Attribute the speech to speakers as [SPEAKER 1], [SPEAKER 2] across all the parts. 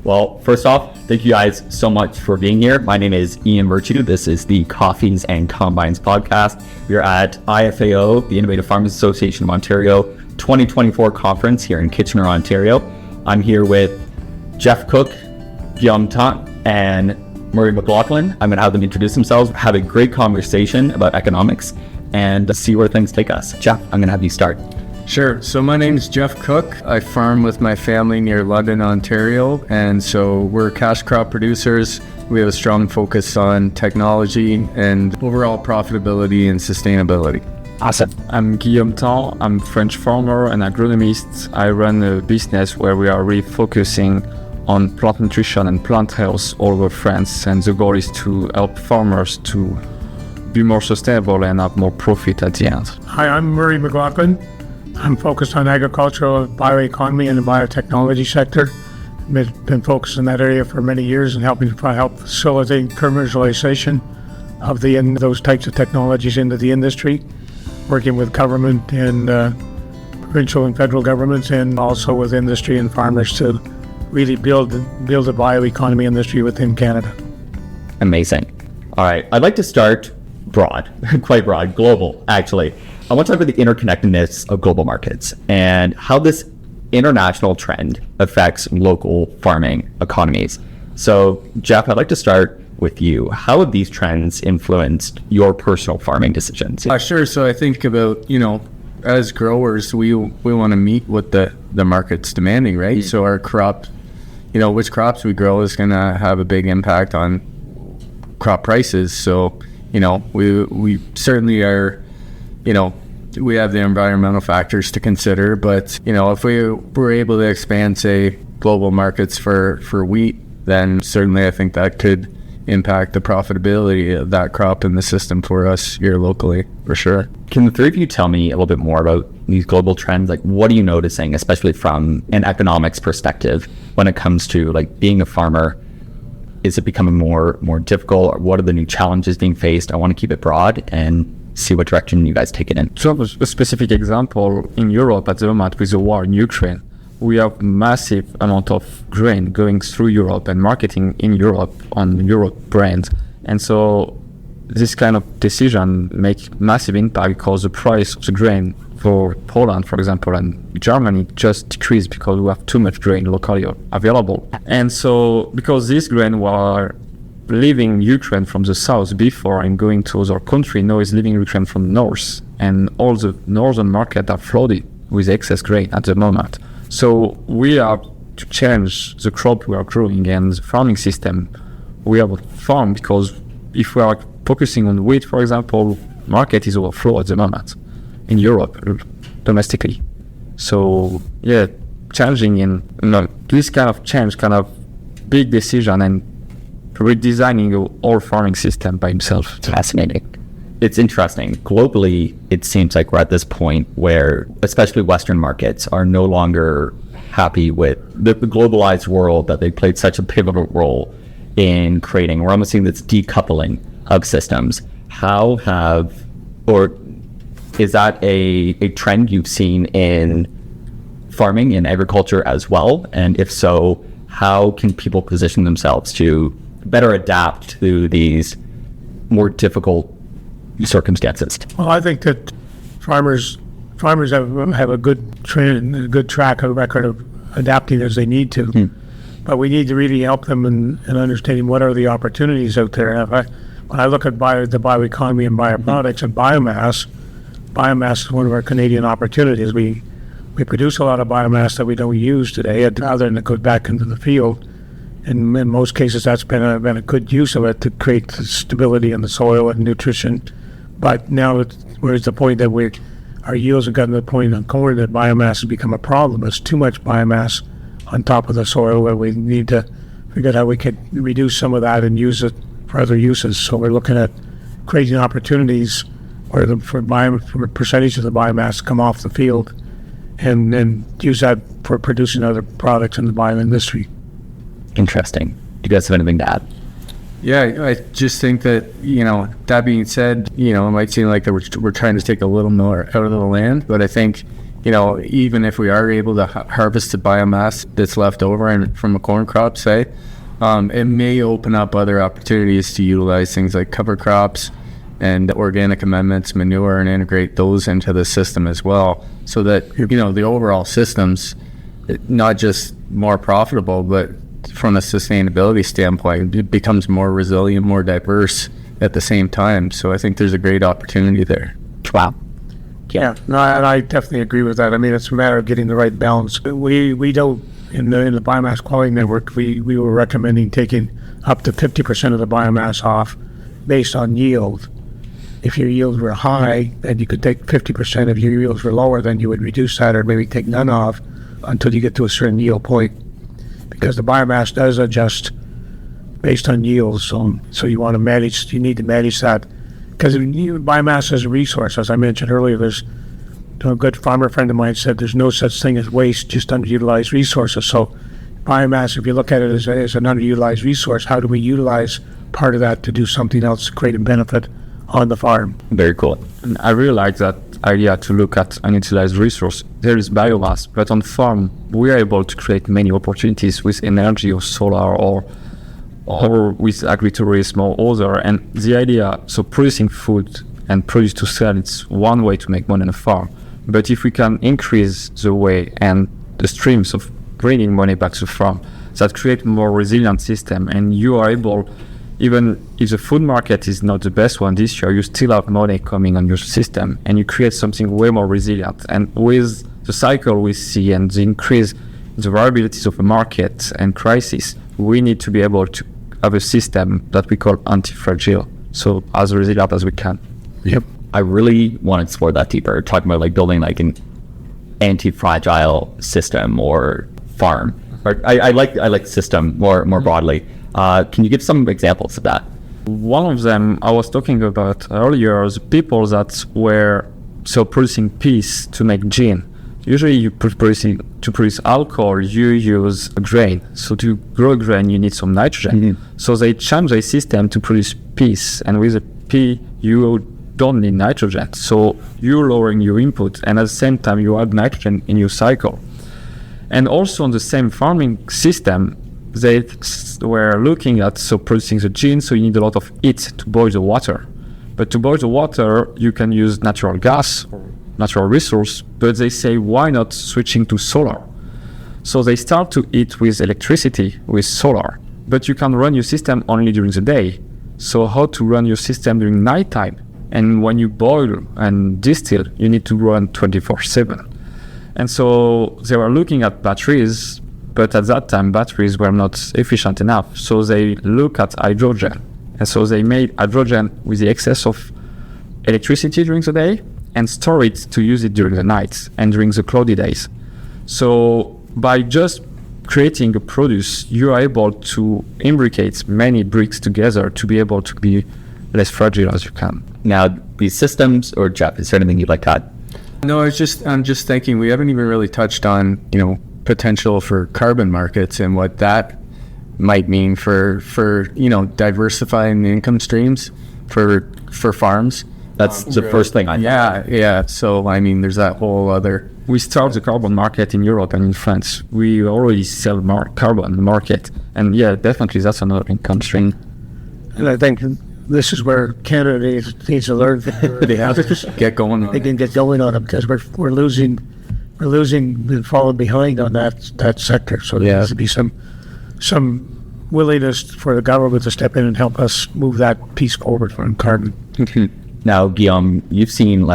[SPEAKER 1] Well, first off, thank you guys so much for being here. My name is Ian Virtue. This is the Coffees and Combines podcast. We're at IFAO, the Innovative Farmers Association of Ontario 2024 conference here in Kitchener, Ontario. I'm here with Jeff Cook, Guillaume Tant, and Murray McLaughlin. I'm going to have them introduce themselves, have a great conversation about economics, and see where things take us. Jeff, I'm going to have you start.
[SPEAKER 2] Sure. So my name is Jeff Cook. I farm with my family near London, Ontario. And so we're cash crop producers. We have a strong focus on technology and overall profitability and sustainability.
[SPEAKER 1] Awesome.
[SPEAKER 3] I'm Guillaume Tant. I'm French farmer and agronomist. I run a business where we are really focusing on plant nutrition and plant health all over France. And the goal is to help farmers to be more sustainable and have more profit at the end.
[SPEAKER 4] Hi, I'm Murray McLaughlin. I'm focused on agricultural, bioeconomy, and the biotechnology sector. I've been focused in that area for many years and help facilitate commercialization of those types of technologies into the industry, working with government and provincial and federal governments, and also with industry and farmers to really build a bioeconomy industry within Canada.
[SPEAKER 1] Amazing. All right, I'd like to start broad, quite broad, global, actually. I want to talk about the interconnectedness of global markets and how this international trend affects local farming economies. So, Jeff, I'd like to start with you. How have these trends influenced your personal farming decisions?
[SPEAKER 2] Sure. So I think about, as growers, we want to meet what the market's demanding, right? Mm-hmm. So our crop, which crops we grow is going to have a big impact on crop prices. So, we certainly are, we have the environmental factors to consider, but, if we were able to expand, say, global markets for wheat, then certainly I think that could impact the profitability of that crop in the system for us here locally, for sure.
[SPEAKER 1] Can the three of you tell me a little bit more about these global trends? Like, what are you noticing, especially from an economics perspective, when it comes to like being a farmer? Is it becoming more difficult, or what are the new challenges being faced? I want to keep it broad and see what direction you guys take it in.
[SPEAKER 3] So a specific example, in Europe at the moment with the war in Ukraine, we have massive amount of grain going through Europe and marketing in Europe on Europe brands. And so this kind of decision makes massive impact because the price of the grain for Poland, for example, and Germany just decreased because we have too much grain locally available. And so because this grain were leaving Ukraine from the south before and going to other country, now is leaving Ukraine from the north, and all the northern market are flooded with excess grain at the moment. So we have to change the crop we are growing and the farming system we have a farm, because if we are focusing on wheat, for example, market is overflow at the moment in Europe domestically. So yeah, changing in this kind of change, kind of big decision, and redesigning the whole farming system by himself.
[SPEAKER 1] Fascinating. It's interesting. Globally, it seems like we're at this point where, especially Western markets, are no longer happy with the globalized world that they played such a pivotal role in creating. We're almost seeing this decoupling of systems. Is that a trend you've seen in farming, in agriculture as well? And if so, how can people position themselves to better adapt to these more difficult circumstances?
[SPEAKER 4] Well, I think that farmers have a good trend, a good track record of adapting as they need to. But we need to really help them in understanding what are the opportunities out there. When I look at the bioeconomy and bioproducts and biomass is one of our Canadian opportunities. We produce a lot of biomass that we don't use today, other than it goes back into the field. And in most cases, that's been a good use of it to create stability in the soil and nutrition. But now we're at the point that our yields have gotten to the point on corn that biomass has become a problem. There's too much biomass on top of the soil, where we need to figure out how we could reduce some of that and use it for other uses. So we're looking at creating opportunities where for a percentage of the biomass come off the field and then use that for producing other products in the bio industry.
[SPEAKER 1] Interesting. Do you guys have anything to add?
[SPEAKER 2] Yeah, I just think that, that being said, it might seem like that we're trying to take a little more out of the land, but I think, even if we are able to harvest the biomass that's left over and from a corn crop, say, it may open up other opportunities to utilize things like cover crops and organic amendments, manure, and integrate those into the system as well, so that the overall system's not just more profitable, but from a sustainability standpoint, it becomes more resilient, more diverse at the same time. So I think there's a great opportunity there.
[SPEAKER 1] Wow.
[SPEAKER 4] Yeah, no, and I definitely agree with that. I mean, it's a matter of getting the right balance. We don't, in the biomass quality network, we were recommending taking up to 50% of the biomass off based on yield. If your yields were high, then you could take 50%. If your yields were lower, then you would reduce that or maybe take none off until you get to a certain yield point, because the biomass does adjust based on yields. So you need to manage that, because biomass as a resource, as I mentioned earlier, there's a good farmer friend of mine said there's no such thing as waste, just underutilized resources. So biomass, if you look at it as an underutilized resource, how do we utilize part of that to do something else to create a benefit on the farm?
[SPEAKER 1] Very cool.
[SPEAKER 3] And I really like that idea to look at unutilized resource. There is biomass, but on farm we are able to create many opportunities with energy or solar or with agritourism or other. And the idea, so producing food and produce to sell, it's one way to make money on a farm. But if we can increase the way and the streams of bringing money back to the farm, that create more resilient system, and you are able, even if the food market is not the best one this year, you still have money coming on your system, and you create something way more resilient. And with the cycle we see and the increase in the variabilities of the market and crisis, we need to be able to have a system that we call anti-fragile, so as resilient as we can.
[SPEAKER 1] Yep. I really want to explore that deeper, talking about like building like an anti-fragile system or farm. Or I like system more broadly. Can you give some examples of that?
[SPEAKER 3] One of them I was talking about earlier, the people that were producing peas to make gin. Usually to produce alcohol, you use a grain. So to grow grain, you need some nitrogen.
[SPEAKER 1] Mm-hmm.
[SPEAKER 3] So they changed their system to produce peas, and with a pea, you don't need nitrogen. So you're lowering your input, and at the same time, you add nitrogen in your cycle. And also on the same farming system, they were looking at producing the gin, so you need a lot of heat to boil the water. But to boil the water, you can use natural gas or natural resource, but they say, why not switching to solar? So they start to heat with electricity, with solar, but you can run your system only during the day. So how to run your system during nighttime? And when you boil and distill, you need to run 24/7. And so they were looking at batteries, but at that time, batteries were not efficient enough. So they look at hydrogen. And so they made hydrogen with the excess of electricity during the day and store it to use it during the night and during the cloudy days. So by just creating a produce, you are able to imbricate many bricks together to be able to be less fragile as you can.
[SPEAKER 1] Now, these systems, or Jeff, is there anything you'd like to add?
[SPEAKER 2] No, I'm just thinking we haven't even really touched on, potential for carbon markets and what that might mean for diversifying the income streams for farms.
[SPEAKER 1] That's the first thing I thought.
[SPEAKER 2] Yeah. So, I mean, there's that whole other...
[SPEAKER 3] We start the carbon market in Europe and in France. We already sell more carbon market. And yeah, definitely that's another income stream.
[SPEAKER 4] And I think this is where Canada needs to learn.
[SPEAKER 2] They have to get going on
[SPEAKER 4] They can get going on it, because we're losing and falling behind on that sector. So there needs to be some willingness for the government to step in and help us move that piece forward from carbon.
[SPEAKER 1] Now, Guillaume, you've seen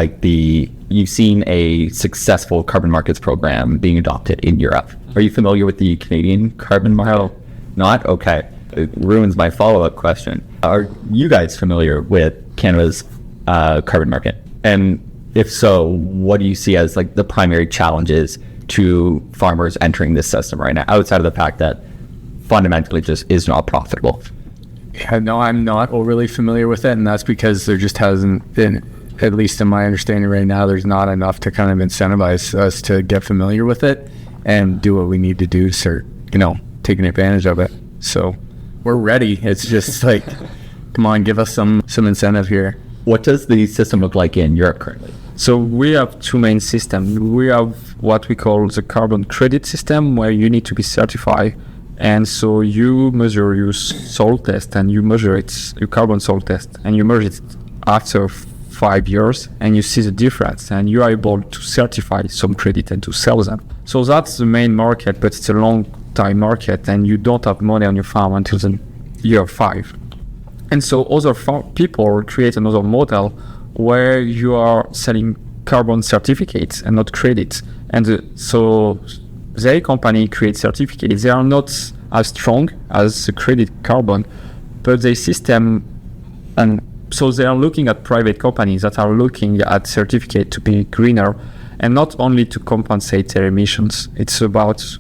[SPEAKER 1] a successful carbon markets program being adopted in Europe. Are you familiar with the Canadian carbon market? Not? Okay. It ruins my follow-up question. Are you guys familiar with Canada's carbon market? And if so, what do you see as like the primary challenges to farmers entering this system right now, outside of the fact that fundamentally just is not profitable?
[SPEAKER 2] Yeah, no, I'm not overly familiar with it, and that's because there just hasn't been, at least in my understanding right now, there's not enough to kind of incentivize us to get familiar with it and do what we need to do to start, taking advantage of it. So we're ready. It's just come on, give us some incentive here.
[SPEAKER 1] What does the system look like in Europe currently?
[SPEAKER 3] So we have two main systems. We have what we call the carbon credit system, where you need to be certified. And so you measure your soil test and you measure your carbon soil test, and you measure it after 5 years, and you see the difference, and you are able to certify some credit and to sell them. So that's the main market, but it's a long time market, and you don't have money on your farm until the year 5. And so other people create another model where you are selling carbon certificates and not credits. And so their company creates certificates. They are not as strong as the credit carbon, but their system, and so they are looking at private companies that are looking at certificate to be greener, and not only to compensate their emissions. It's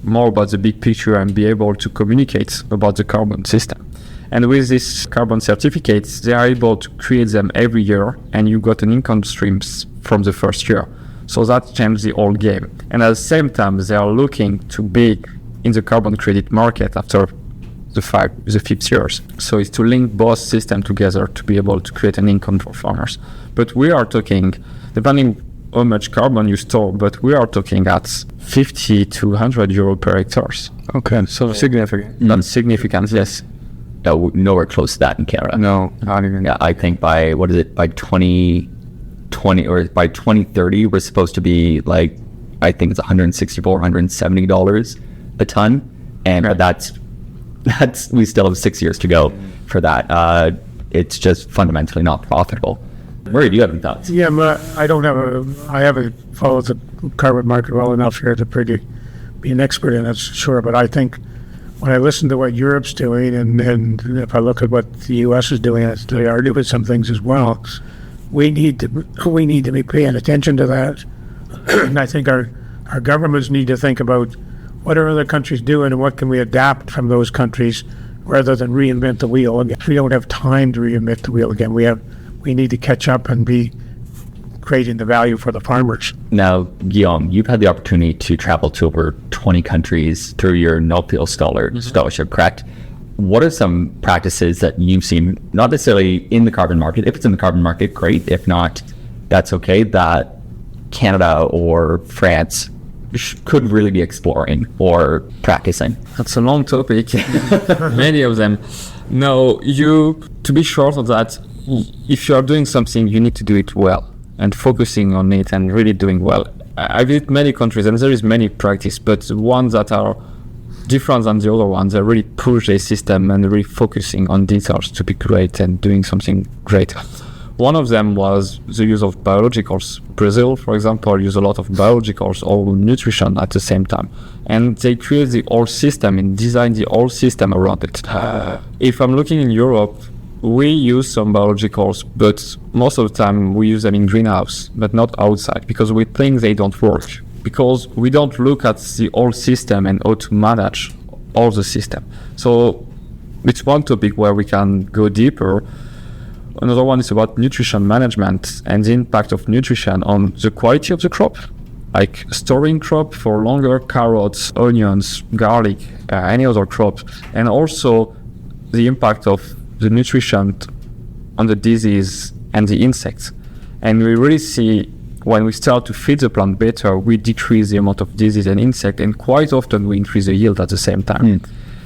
[SPEAKER 3] more about the big picture and be able to communicate about the carbon system. And with these carbon certificates, they are able to create them every year, and you got an income streams from the first year. So that changed the whole game. And at the same time, they are looking to be in the carbon credit market after the 5th years. So it's to link both systems together to be able to create an income for farmers. But we are talking, depending how much carbon you store, but we are talking at 50 to 100 euro per hectares.
[SPEAKER 2] Okay,
[SPEAKER 3] So
[SPEAKER 2] significant.
[SPEAKER 3] That's significant, yes.
[SPEAKER 1] No, nowhere close to that in Canada.
[SPEAKER 2] No, not even.
[SPEAKER 1] Yeah, I think by 2020 or by 2030, we're supposed to be like, I think it's $164, $170 a ton, and that's we still have 6 years to go for that. It's just fundamentally not profitable. Murray, do you have any thoughts?
[SPEAKER 4] Yeah, I haven't followed the carbon market well enough here to be an expert in it, sure, but I think when I listen to what Europe's doing, and if I look at what the U.S. is doing, they are doing some things as well. We need to be paying attention to that, and I think our governments need to think about what are other countries doing and what can we adapt from those countries, rather than reinvent the wheel again. We don't have time to reinvent the wheel again. We need to catch up and be creating the value for the farmers.
[SPEAKER 1] Now, Guillaume, you've had the opportunity to travel to over 20 countries through your Nuffield Scholarship, correct? What are some practices that you've seen, not necessarily in the carbon market? If it's in the carbon market, great. If not, that's okay, that Canada or France could really be exploring or practicing?
[SPEAKER 3] That's a long topic, many of them. No, to be short of that, if you are doing something, you need to do it well and focusing on it and really doing well. I visit many countries and there is many practice, but the ones that are different than the other ones, they really push a system and really focusing on details to be great and doing something great. One of them was the use of biologicals. Brazil, for example, use a lot of biologicals or nutrition at the same time. And they create the whole system and design the whole system around it. If I'm looking in Europe, we use some biologicals, but most of the time we use them in greenhouse, but not outside, because we think they don't work. Because we don't look at the whole system and how to manage all the system. So it's one topic where we can go deeper. Another one is about nutrition management and the impact of nutrition on the quality of the crop, like storing crop for longer, carrots, onions, garlic, any other crop, and also the impact of the nutrition on the disease and the insects. And we really see when we start to feed the plant better, we decrease the amount of disease and insect, and quite often we increase the yield at the same time.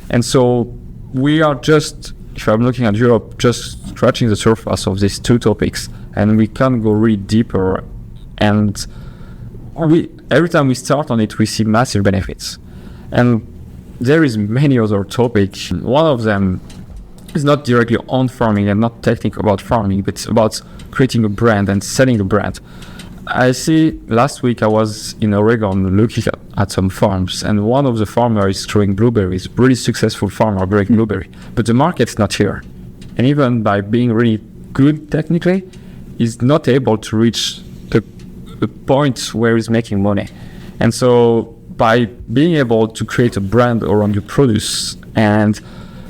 [SPEAKER 3] And so we are just, if I'm looking at Europe, just scratching the surface of these two topics, and we can go really deeper. And every time we start on it, we see massive benefits. And there is many other topics. One of them is not directly on farming and not technical about farming, but it's about creating a brand and selling a brand. I see last week I was in Oregon looking at some farms, and one of the farmers is growing blueberries, really successful farmer growing blueberry, but the market's not here. And even by being really good technically, he's not able to reach the point where he's making money. And so by being able to create a brand around your produce and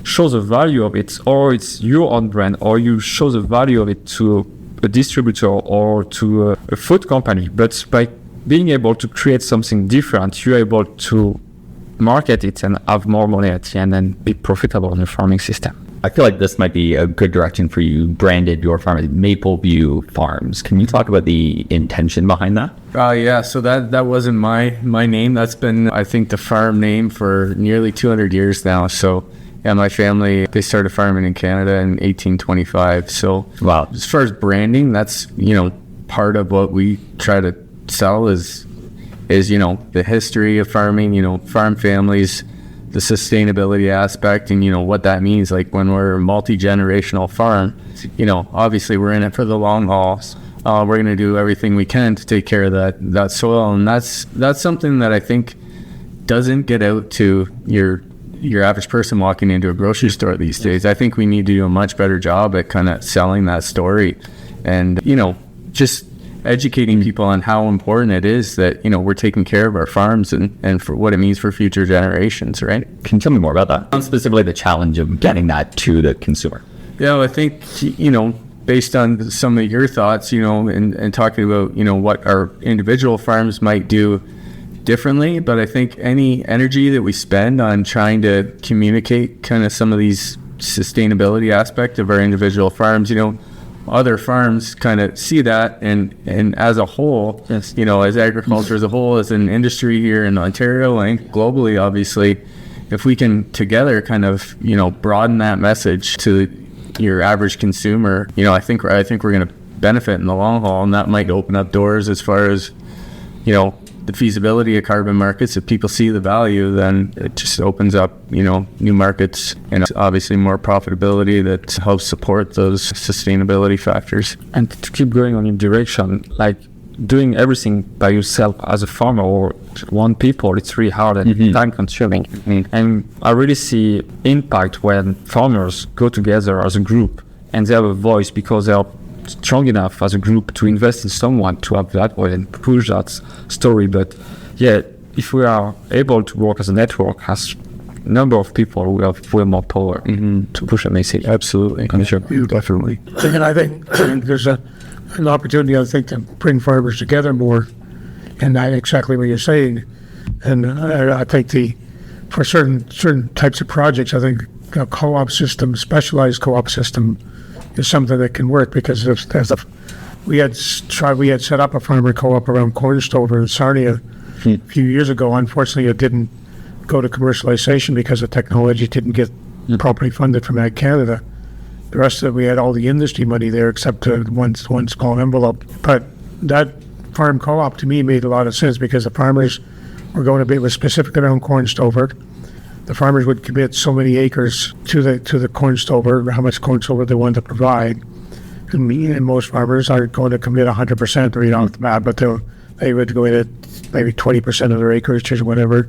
[SPEAKER 3] show the value of it, or it's your own brand, or you show the value of it to a distributor or to a food company, but by being able to create something different, you're able to market it and have more money at the end and be profitable in the farming system.
[SPEAKER 1] I feel like this might be a good direction for you. Branded your farm as Mapleview Farms. Can you talk about the intention behind that?
[SPEAKER 2] Yeah, so that wasn't my name. That's been, I think, the farm name for nearly 200 years now. So yeah, my family, they started farming in Canada in 1825. So
[SPEAKER 1] Wow.
[SPEAKER 2] as far as branding, that's, part of what we try to sell is the history of farming, farm families, the sustainability aspect, and what that means. Like when we're a multi-generational farm, obviously we're in it for the long haul. We're going to do everything we can to take care of that soil, and that's something that I think doesn't get out to your average person walking into a grocery store these days. I think we need to do a much better job at kind of selling that story, and just educating people on how important it is that we're taking care of our farms and for what it means for future generations, right?
[SPEAKER 1] Can you tell me more about that? And specifically the challenge of getting that to the consumer.
[SPEAKER 2] Yeah, I think based on some of your thoughts, and talking about what our individual farms might do differently, but I think any energy that we spend on trying to communicate kind of some of these sustainability aspect of our individual farms, other farms kind of see that, and as a whole,
[SPEAKER 3] Yes.
[SPEAKER 2] As agriculture as a whole, as an industry here in Ontario and globally, obviously, if we can together kind of broaden that message to your average consumer, I think we're going to benefit in the long haul, and that might open up doors as far as the feasibility of carbon markets. If people see the value, then it just opens up, new markets, and obviously more profitability that helps support those sustainability factors.
[SPEAKER 3] And to keep going on your direction, like doing everything by yourself as a farmer or one people, it's really hard and time consuming. And I really see impact when farmers go together as a group and they have a voice because they are strong enough as a group to invest in someone to have that voice and push that story. But yeah, if we are able to work as a network, as number of people, we have way more power to push a message.
[SPEAKER 2] Absolutely.
[SPEAKER 3] I'm sure.
[SPEAKER 2] Definitely.
[SPEAKER 4] And I think there's an opportunity, I think, to bring farmers together more, and that's exactly what you're saying. And I think for certain types of projects, I think a co-op system, specialized co-op system, is something that can work, because we had set up a farmer co-op around Cornstover in Sarnia a few years ago. Unfortunately, it didn't go to commercialization because the technology didn't get properly funded from Ag Canada. The rest of it, we had all the industry money there except one small envelope. But that farm co-op to me made a lot of sense, because the farmers were going to be specific around Cornstover. The farmers would commit so many acres to the corn stover, how much corn stover they wanted to provide. And most farmers aren't going to commit 100% right off the bat, but they would go in at maybe 20% of their acreage or whatever,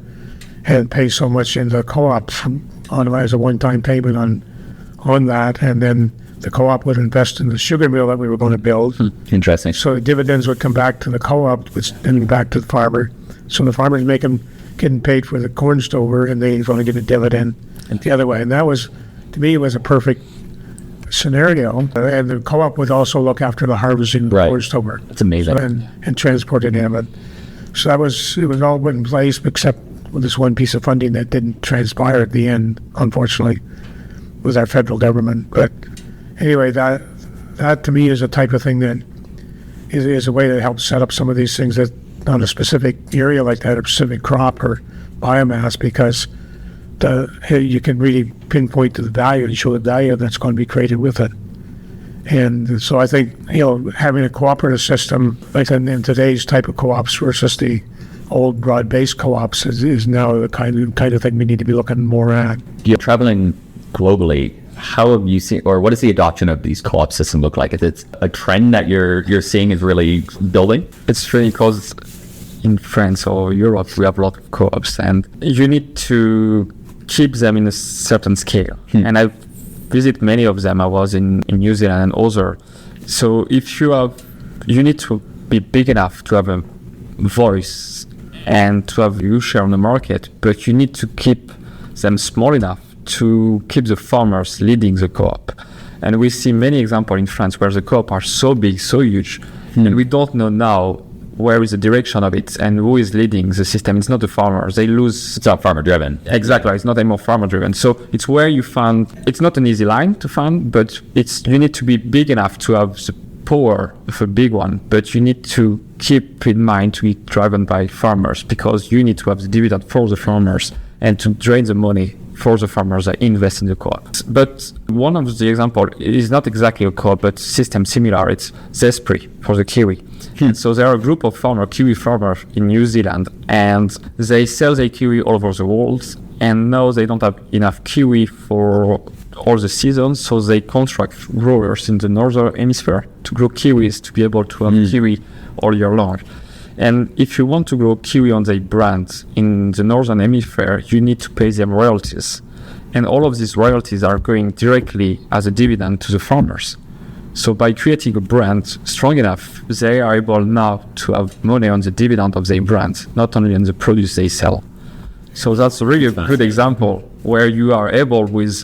[SPEAKER 4] and pay so much in the co-op as a one-time payment on that. And then the co-op would invest in the sugar mill that we were going to build.
[SPEAKER 1] Interesting.
[SPEAKER 4] So the dividends would come back to the co-op, which then back to the farmer. So the farmer's getting paid for the corn stover, and they're going to get a dividend the other way. And that was, to me, it was a perfect scenario. And the co-op would also look after the harvesting of the corn stover.
[SPEAKER 1] That's amazing.
[SPEAKER 4] And transport it in. So it was all put in place, except with this one piece of funding that didn't transpire at the end, unfortunately, was our federal government. But anyway, that to me is a type of thing that is a way to help set up some of these things that on a specific area like that, or specific crop or biomass, because you can really pinpoint to the value and show the value that's going to be created with it. And so I think, having a cooperative system like in today's type of co-ops versus the old broad-based co-ops is now the kind of thing we need to be looking more at.
[SPEAKER 1] You're traveling globally. How have you seen, or what does the adoption of these co-op systems look like? Is it a trend that you're seeing is really building?
[SPEAKER 3] It's really because in France or Europe, we have a lot of co-ops, and you need to keep them in a certain scale. And I visit many of them. I was in New Zealand and other. So if you need to be big enough to have a voice and to have your share on the market, but you need to keep them small enough to keep the farmers leading the co-op. And we see many examples in France where the co-op are so big, so huge, and we don't know now where is the direction of it and who is leading the system. It's not the farmers. They lose.
[SPEAKER 1] It's not farmer driven.
[SPEAKER 3] Exactly. It's not anymore farmer driven. So it's where you find, it's not an easy line to find, but you need to be big enough to have the power of a big one, but you need to keep in mind to be driven by farmers, because you need to have the dividend for the farmers and to drain the money for the farmers that invest in the co-op. But one of the example is not exactly a co-op, but system similar. It's Zespri for the kiwi. So there are a group of kiwi farmers in New Zealand, and they sell their kiwi all over the world. And now they don't have enough kiwi for all the seasons, so they contract growers in the northern hemisphere to grow kiwis to be able to have kiwi all year long. And if you want to grow kiwi on their brand in the northern hemisphere, you need to pay them royalties. And all of these royalties are going directly as a dividend to the farmers. So by creating a brand strong enough, they are able now to have money on the dividend of their brand, not only on the produce they sell. So that's really a good example where you are able with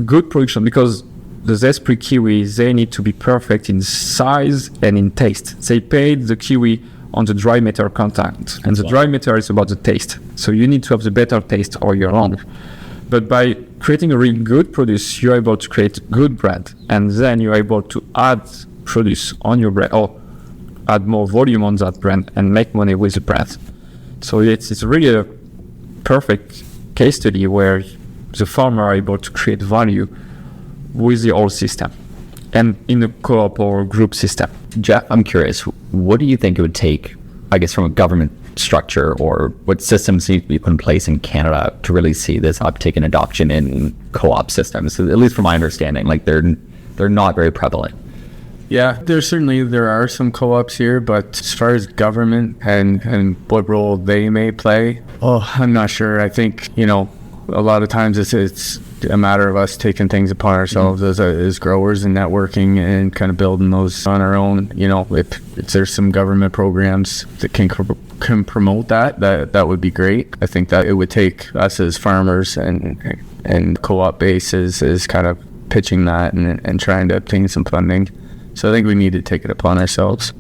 [SPEAKER 3] good production, because the Zespri kiwi, they need to be perfect in size and in taste. They paid the kiwi on the dry matter content, and the dry matter is about the taste. So you need to have the better taste all year long. But by creating a really good produce, you're able to create good brand, and then you're able to add produce on your brand or add more volume on that brand and make money with the brand. So it's really a perfect case study where the farmer are able to create value with the whole system and in a co-op or group system.
[SPEAKER 1] Jeff, I'm curious, what do you think it would take, I guess, from a government structure, or what systems need to be put in place in Canada to really see this uptake and adoption in co-op systems? At least from my understanding, like they're not very prevalent.
[SPEAKER 2] Yeah, there are some co-ops here, but as far as government and what role they may play, I'm not sure. I think, a lot of times it's a matter of us taking things upon ourselves as growers and networking and kind of building those on our own. If there's some government programs that can promote that would be great. I think that it would take us as farmers and co-op bases is kind of pitching that and trying to obtain some funding. So I think we need to take it upon ourselves.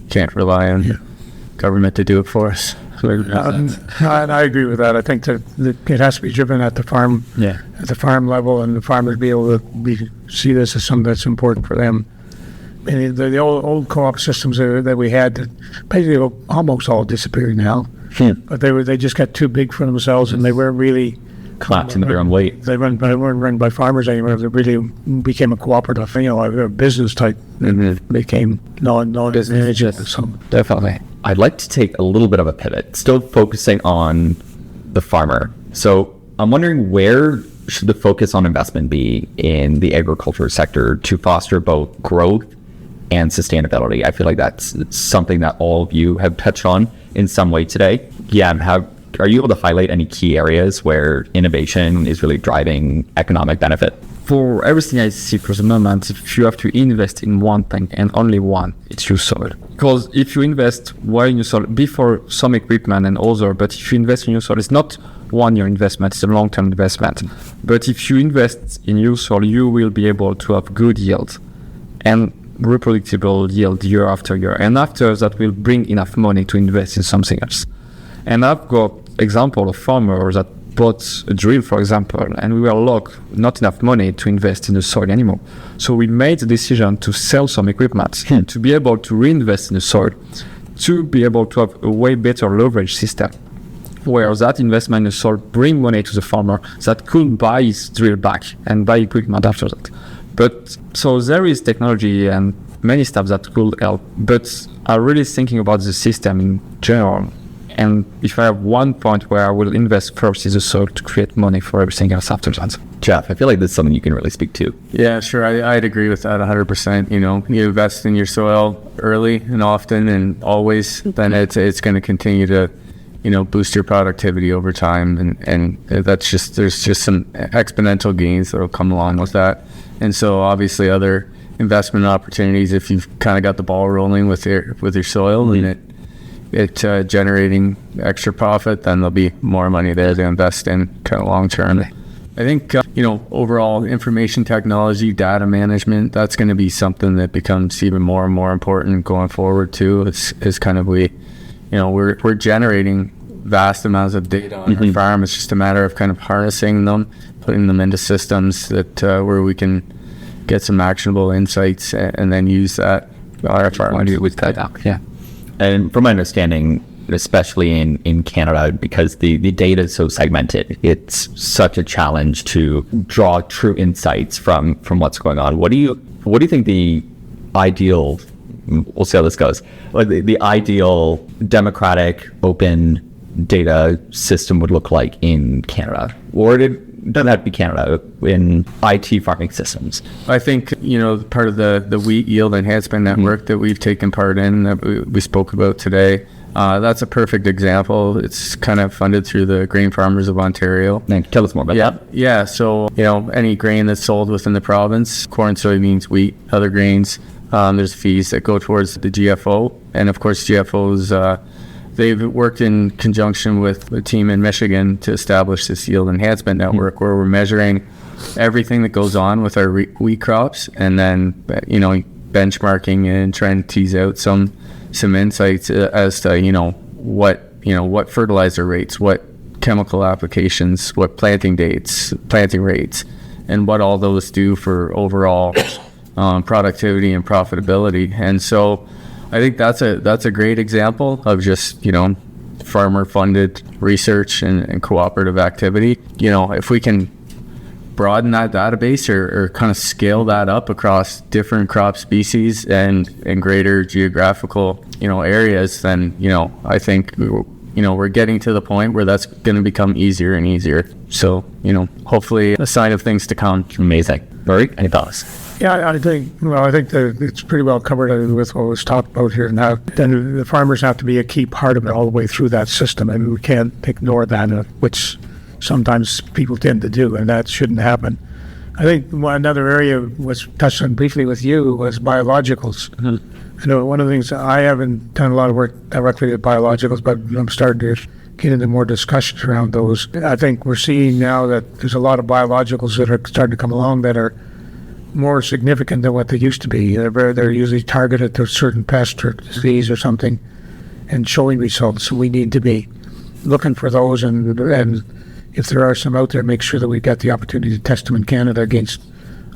[SPEAKER 2] Can't rely on government to do it for us.
[SPEAKER 4] And I agree with that. I think that it has to be driven at the farm, at the farm level, and the farmers be able to see this as something that's important for them. I mean, the old co-op systems that we had, basically almost all disappeared now. But they just got too big for themselves, and they weren't really
[SPEAKER 1] collapsing their own weight.
[SPEAKER 4] They weren't run by farmers anymore. They really became a cooperative, a business type. Became non-business. So
[SPEAKER 3] Definitely.
[SPEAKER 1] I'd like to take a little bit of a pivot, still focusing on the farmer. So I'm wondering, where should the focus on investment be in the agriculture sector to foster both growth and sustainability? I feel like that's something that all of you have touched on in some way today. Are you able to highlight any key areas where innovation is really driving economic benefit?
[SPEAKER 3] For everything I see for the moment, if you have to invest in one thing and only one, it's your soil. Because if you invest well in your soil, before some equipment and other, but if you invest in your soil, it's not 1 year investment, it's a long-term investment. But if you invest in your soil, you will be able to have good yield and reproducible yield year after year. And after that will bring enough money to invest in something else. And I've got example of farmers that bought a drill, for example, and we were locked not enough money to invest in the soil anymore. So we made the decision to sell some equipment to be able to reinvest in the soil, to be able to have a way better leverage system, where that investment in the soil bring money to the farmer that could buy his drill back and buy equipment after that. But so there is technology and many stuff that could help, but I'm really thinking about the system in general. And if I have one point where I will invest first is the soil to create money for everything else after that.
[SPEAKER 1] Jeff, I feel like this is something you can really speak to.
[SPEAKER 2] Yeah, sure. I'd agree with that 100%. You invest in your soil early and often and always, then it's going to continue to, boost your productivity over time. And that's there's just some exponential gains that will come along with that. And so obviously other investment opportunities, if you've kind of got the ball rolling with your soil and it generating extra profit, then there'll be more money there to invest in kind of long term. I think, overall information technology, data management, that's going to be something that becomes even more and more important going forward too. It's kind of we're generating vast amounts of data on our farm. It's just a matter of kind of harnessing them, putting them into systems that where we can get some actionable insights and then use that on our farm.
[SPEAKER 3] Yeah.
[SPEAKER 1] And from my understanding, especially in Canada, because the data is so segmented, it's such a challenge to draw true insights from what's going on. What do you think the ideal, we'll see how this goes, the ideal democratic open data system would look like in Canada? Or doesn't have to be Canada, in IT farming systems?
[SPEAKER 2] I think, part of the wheat yield enhancement network that we've taken part in, that we spoke about today, that's a perfect example. It's kind of funded through the Grain Farmers of Ontario.
[SPEAKER 1] Tell us more about that.
[SPEAKER 2] Yeah, so, any grain that's sold within the province, corn, soybeans, wheat, other grains, there's fees that go towards the GFO. And of course, GFOs, they've worked in conjunction with a team in Michigan to establish this yield enhancement network where we're measuring everything that goes on with our wheat crops, and then, benchmarking and trying to tease out some insights as to, what fertilizer rates, what chemical applications, what planting dates, planting rates, and what all those do for overall productivity and profitability. And so I think that's a great example of just, farmer-funded research and cooperative activity. If we can broaden that database or kind of scale that up across different crop species and greater geographical, areas, then, I think, we're getting to the point where that's going to become easier and easier. So, hopefully a sign of things to come.
[SPEAKER 1] Amazing. Rory, any thoughts?
[SPEAKER 4] Yeah, I think that it's pretty well covered with what was talked about here now. Then the farmers have to be a key part of it all the way through that system, and we can't ignore that, which sometimes people tend to do, and that shouldn't happen. I think another area was touched on briefly with you was biologicals. I know one of the things, I haven't done a lot of work directly with biologicals, but I'm starting to get into more discussions around those. I think we're seeing now that there's a lot of biologicals that are starting to come along that are more significant than what they used to be. They're usually targeted to a certain pest or disease or something and showing results. So we need to be looking for those, and if there are some out there, make sure that we've got the opportunity to test them in Canada against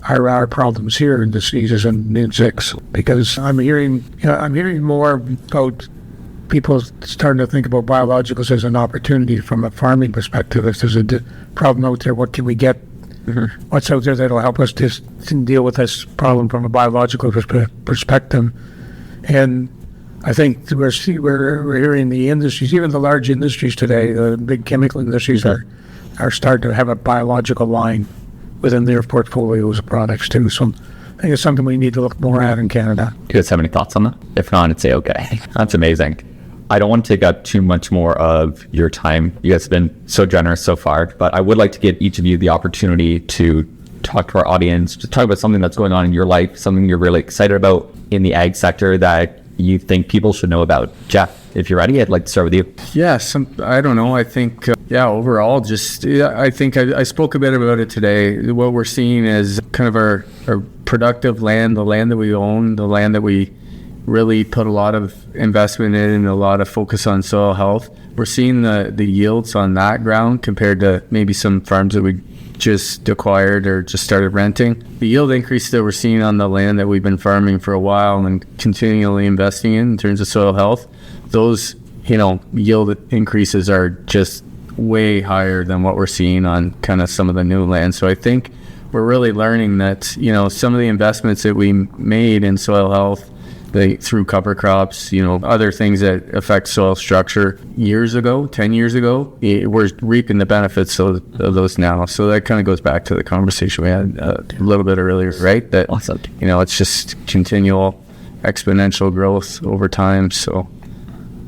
[SPEAKER 4] our problems here in diseases and insects. Because I'm hearing more about people starting to think about biologicals as an opportunity from a farming perspective. If there's a problem out there, what can we get? What's out there that'll help us to deal with this problem from a biological perspective? And I think we're hearing the industries, even the large industries today, the big chemical industries are starting to have a biological line within their portfolios of products too. So I think it's something we need to look more at in Canada.
[SPEAKER 1] Do you guys have any thoughts on that? If not, I'd say okay. That's amazing. I don't want to take up too much more of your time. You guys have been so generous so far, but I would like to give each of you the opportunity to talk to our audience, to talk about something that's going on in your life, something you're really excited about in the ag sector that you think people should know about. Jeff, if you're ready, I'd like to start with you.
[SPEAKER 2] Yeah, I don't know. I think, overall, I think I spoke a bit about it today. What we're seeing is kind of our productive land, the land that we own, the land that we really put a lot of investment in and a lot of focus on soil health. We're seeing the yields on that ground compared to maybe some farms that we just acquired or just started renting. The yield increase that we're seeing on the land that we've been farming for a while and continually investing in terms of soil health, those, yield increases are just way higher than what we're seeing on kind of some of the new land. So I think we're really learning that, some of the investments that we made in soil health, through cover crops, other things that affect soil structure 10 years ago, we're reaping the benefits of those now. So that kind of goes back to the conversation we had a little bit earlier, right? That,
[SPEAKER 1] awesome.
[SPEAKER 2] It's just continual exponential growth over time. So,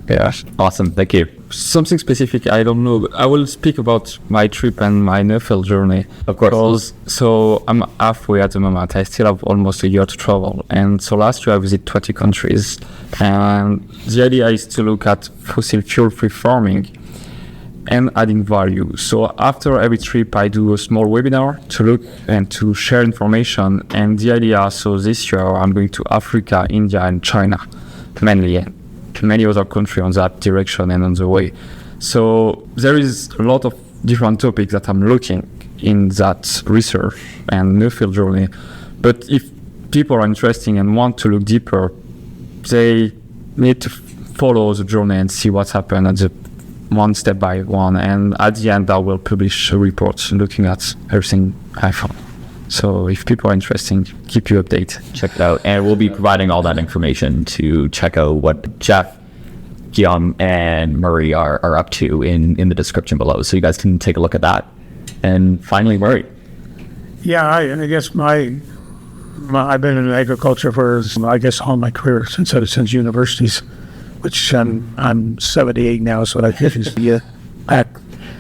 [SPEAKER 2] yeah.
[SPEAKER 1] Awesome. Thank you.
[SPEAKER 3] Something specific, I don't know. I will speak about my trip and my Nuffield journey.
[SPEAKER 1] Of course.
[SPEAKER 3] So I'm halfway at the moment. I still have almost a year to travel. And so last year I visited 20 countries. And the idea is to look at fossil fuel-free farming and adding value. So after every trip, I do a small webinar to look and to share information. And the idea, so this year, I'm going to Africa, India, and China, mainly, and many other countries on that direction and on the way. So there is a lot of different topics that I'm looking in that research and Nuffield journey. But if people are interested and want to look deeper, they need to follow the journey and see what's happened at the one step by one. And at the end, I will publish a report looking at everything I found. So if people are interested, keep you updated.
[SPEAKER 1] Check it out. And we'll be providing all that information to check out what Jeff, Guillaume, and Murray are up to in the description below. So you guys can take a look at that. And finally, Murray.
[SPEAKER 4] Yeah, I guess I've been in agriculture for, I guess, all my career since universities, which I'm 78 now, so that is back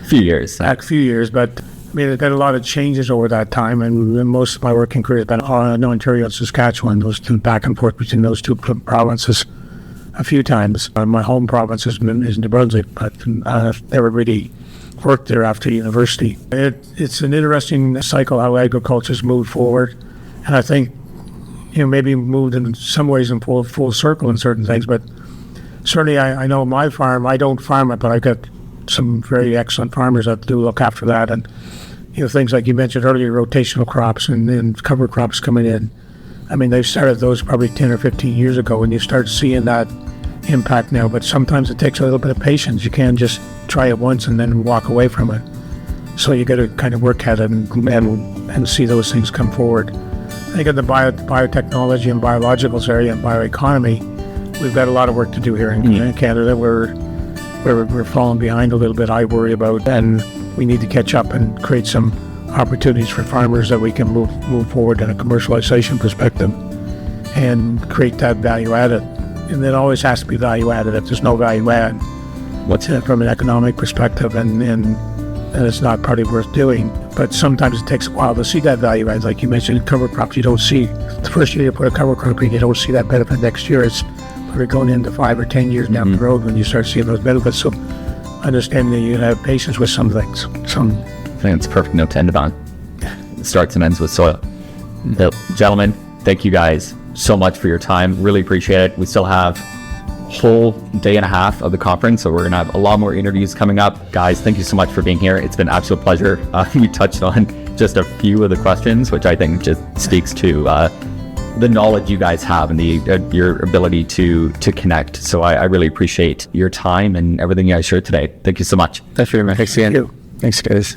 [SPEAKER 1] A few years.
[SPEAKER 4] a few years. But I mean, there's been a lot of changes over that time, and most of my working career has been in Ontario and Saskatchewan, those two, back and forth between those two provinces a few times. My home province is New Brunswick, but I've never really worked there after university. It's an interesting cycle how agriculture's moved forward, and I think maybe moved in some ways in full circle in certain things. But certainly, I know my farm. I don't farm it, but I've got some very excellent farmers that do look after that, and things like you mentioned earlier, rotational crops and cover crops coming in. I mean, they started those probably 10 or 15 years ago, and you start seeing that impact now. But sometimes it takes a little bit of patience. You can't just try it once and then walk away from it. So you got to kind of work at it and see those things come forward. I think in the biotechnology and biologicals area and bioeconomy, we've got a lot of work to do here in Canada. We're falling behind a little bit, I worry about, and we need to catch up and create some opportunities for farmers that we can move forward in a commercialization perspective and create that value added. And it always has to be value added. If there's no value add, what's in it from an economic perspective, and it's not probably worth doing. But sometimes it takes a while to see that value add. Like you mentioned, in cover crops, you don't see the first year you put a cover crop in, you don't see that benefit. Next year, it's probably going into 5 or 10 years down the road when you start seeing those benefits. So understanding that you have patience with some things.
[SPEAKER 1] I think it's a perfect note to end it on. It starts and ends with soil. Gentlemen, thank you guys so much for your time. Really appreciate it. We still have a whole day and a half of the conference, so we're going to have a lot more interviews coming up. Guys, thank you so much for being here. It's been an absolute pleasure. We touched on just a few of the questions, which I think just speaks to the knowledge you guys have and your ability to connect. So I really appreciate your time and everything you guys shared today. Thank you so much.
[SPEAKER 2] Thanks very much.
[SPEAKER 4] Thank you.
[SPEAKER 2] Thanks, guys.